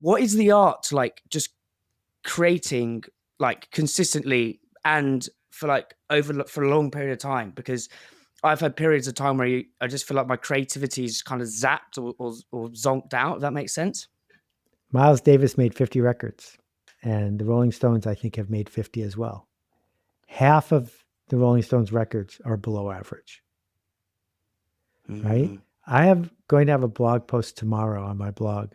what is the art to like just creating like consistently and for like for a long period of time? Because I've had periods of time where I just feel like my creativity is kind of zapped or zonked out, if that makes sense. Miles Davis made 50 records, and the Rolling Stones, I think, have made 50 as well. Half of the Rolling Stones records are below average, right? I am going to have a blog post tomorrow on my blog.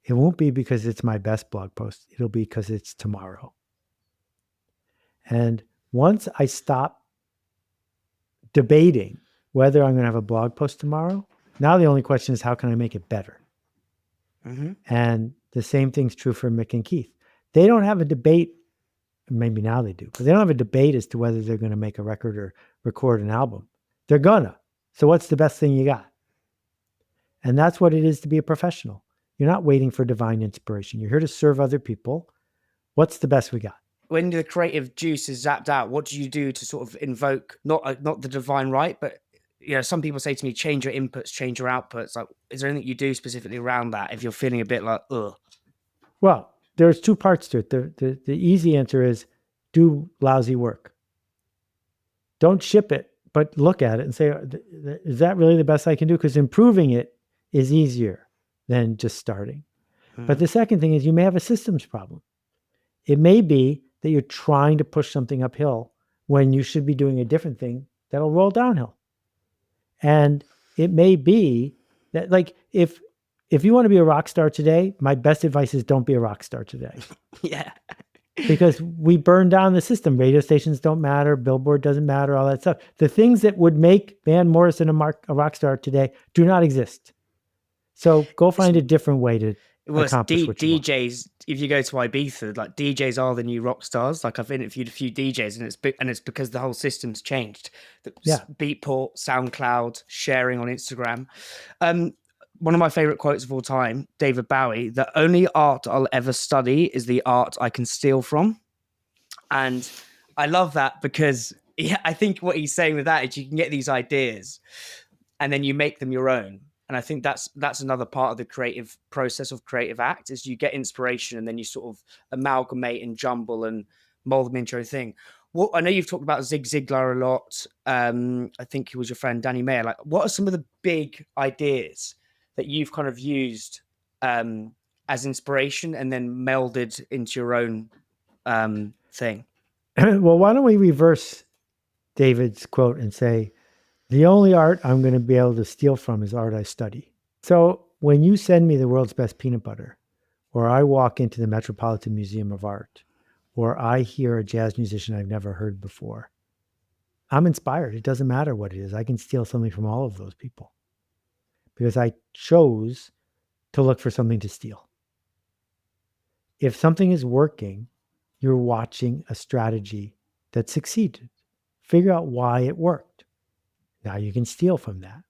It won't be because it's my best blog post. It'll be because it's tomorrow. And once I stop debating whether I'm going to have a blog post tomorrow, now the only question is, how can I make it better? And the same thing's true for Mick and Keith. They don't have a debate. Maybe now they do, but they don't have a debate as to whether they're going to make a record or record an album. They're gonna. So what's the best thing you got? And that's what it is to be a professional. You're not waiting for divine inspiration. You're here to serve other people. What's the best we got? When the creative juice is zapped out, what do you do to sort of invoke not the divine right, but some people say to me, change your inputs, change your outputs. Like, is there anything you do specifically around that if you're feeling a bit like, ugh? Well, there's two parts to it. The easy answer is do lousy work. Don't ship it, but look at it and say, is that really the best I can do? Because improving it is easier than just starting. But the second thing is you may have a systems problem. It may be that you're trying to push something uphill when you should be doing a different thing that'll roll downhill. And it may be that, like, if you want to be a rock star today, my best advice is don't be a rock star today. Yeah. Because we burn down the system. Radio stations don't matter. Billboard doesn't matter. All that stuff. The things that would make Van Morrison a rock star today do not exist. So go find a different way to accomplish what you DJs, want. if you go to Ibiza, like DJs are the new rock stars. Like I've interviewed a few DJs, and it's because the whole system's changed. Beatport, SoundCloud, sharing on Instagram. One of my favorite quotes of all time, David Bowie: "The only art I'll ever study is the art I can steal from." And I love that because I think what he's saying with that is you can get these ideas and then you make them your own. And I think that's another part of the creative process of creative act is you get inspiration and then you sort of amalgamate and jumble and mold them into your own thing. Well, I know you've talked about Zig Ziglar a lot. I think he was your friend, Danny Mayer. Like, what are some of the big ideas that you've kind of used as inspiration and then melded into your own thing? Well, why don't we reverse David's quote and say, the only art I'm going to be able to steal from is art I study. So when you send me the world's best peanut butter, or I walk into the Metropolitan Museum of Art, or I hear a jazz musician I've never heard before, I'm inspired. It doesn't matter what it is. I can steal something from all of those people because I chose to look for something to steal. If something is working, you're watching a strategy that succeeded. Figure out why it worked. Now you can steal from that.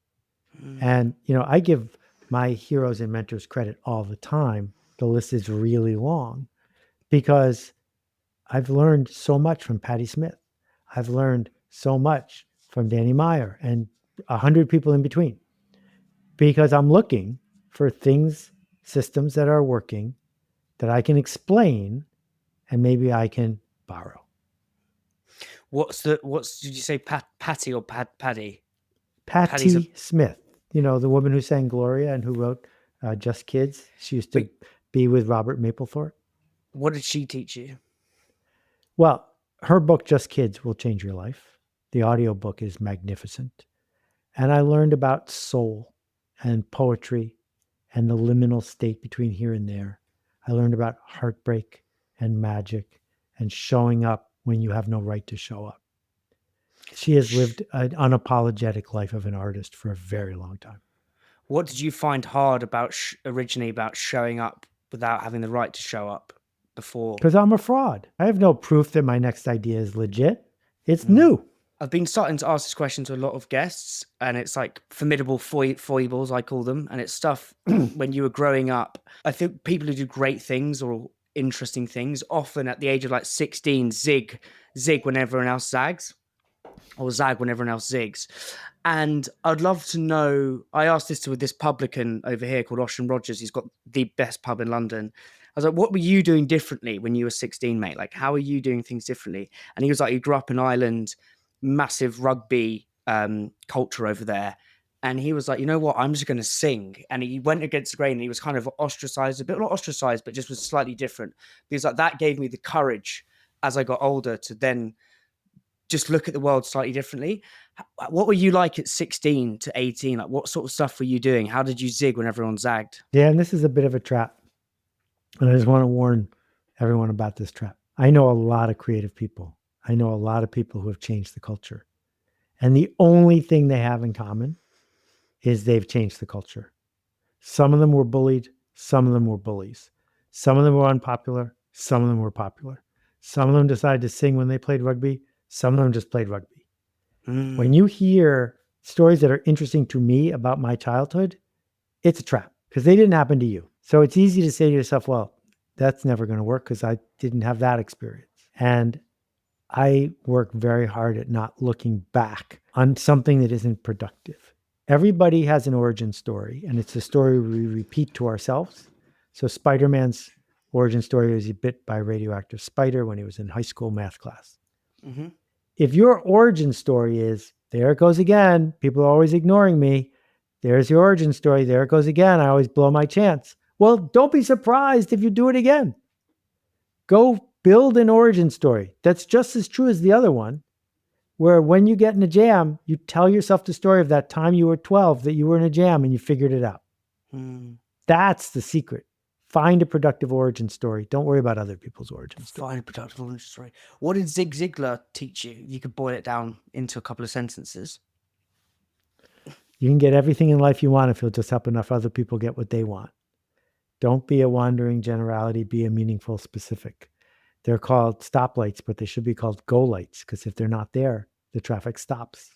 And, I give my heroes and mentors credit all the time. The list is really long because I've learned so much from Patti Smith. I've learned so much from Danny Meyer and 100 people in between because I'm looking for things, systems that are working that I can explain and maybe I can borrow. What's did you say, Patti or Paddy? Patti Smith, the woman who sang Gloria and who wrote Just Kids. She used to be with Robert Mapplethorpe. What did she teach you? Well, her book, Just Kids, will change your life. The audiobook is magnificent. And I learned about soul and poetry and the liminal state between here and there. I learned about heartbreak and magic and showing up when you have no right to show up. She has lived an unapologetic life of an artist for a very long time. What did you find hard about originally about showing up without having the right to show up before? Because I'm a fraud. I have no proof that my next idea is legit. It's new. I've been starting to ask this question to a lot of guests, and it's like formidable foibles, I call them. And it's stuff when you were growing up. I think people who do great things or interesting things, often at the age of like 16, zig when everyone else zags, or zag when everyone else zigs. And I'd love to know, I asked this to this publican over here called Ocean Rogers. He's got the best pub in London. was like, what were you doing differently when you were 16, mate? Like, how are you doing things differently? And he was like, he grew up in Ireland, massive rugby culture over there. And he was like, you know what? I'm just going to sing. And he went against the grain and he was kind of ostracized, a bit not ostracized, but just was slightly different. Because like that gave me the courage as I got older to then just look at the world slightly differently. What were you like at 16 to 18? Like what sort of stuff were you doing? How did you zig when everyone zagged? Yeah, and this is a bit of a trap. And I just want to warn everyone about this trap. I know a lot of creative people. I know a lot of people who have changed the culture. And the only thing they have in common is they've changed the culture. Some of them were bullied. Some of them were bullies. Some of them were unpopular. Some of them were popular. Some of them decided to sing when they played rugby. Some of them just played rugby. When you hear stories that are interesting to me about my childhood, it's a trap because they didn't happen to you. So it's easy to say to yourself, well, that's never going to work because I didn't have that experience. And I work very hard at not looking back on something that isn't productive. Everybody has an origin story, and it's a story we repeat to ourselves. So Spider-Man's origin story was he bit by a radioactive spider when he was in high school math class. Mm-hmm. If your origin story is, there it goes again, people are always ignoring me, there's your origin story, there it goes again, I always blow my chance. Well, don't be surprised if you do it again. Go build an origin story that's just as true as the other one, where when you get in a jam, you tell yourself the story of that time you were 12 that you were in a jam and you figured it out. That's the secret. Find a productive origin story. Don't worry about other people's origin story. Find a productive origin story. What did Ziglar teach you? You could boil it down into a couple of sentences. You can get everything in life you want if you'll just help enough other people get what they want. Don't be a wandering generality, be a meaningful specific. They're called stoplights, but they should be called go lights because if they're not there, the traffic stops.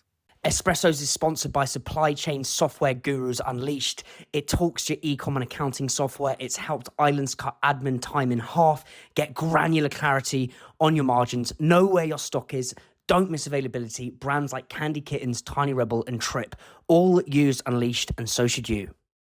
Espressos is sponsored by supply chain software gurus Unleashed. It talks to your e-com and accounting software. It's helped Islands cut admin time in half, get granular clarity on your margins, know where your stock is, don't miss availability. Brands like Candy Kittens, Tiny Rebel, and Trip all use Unleashed, and so should you.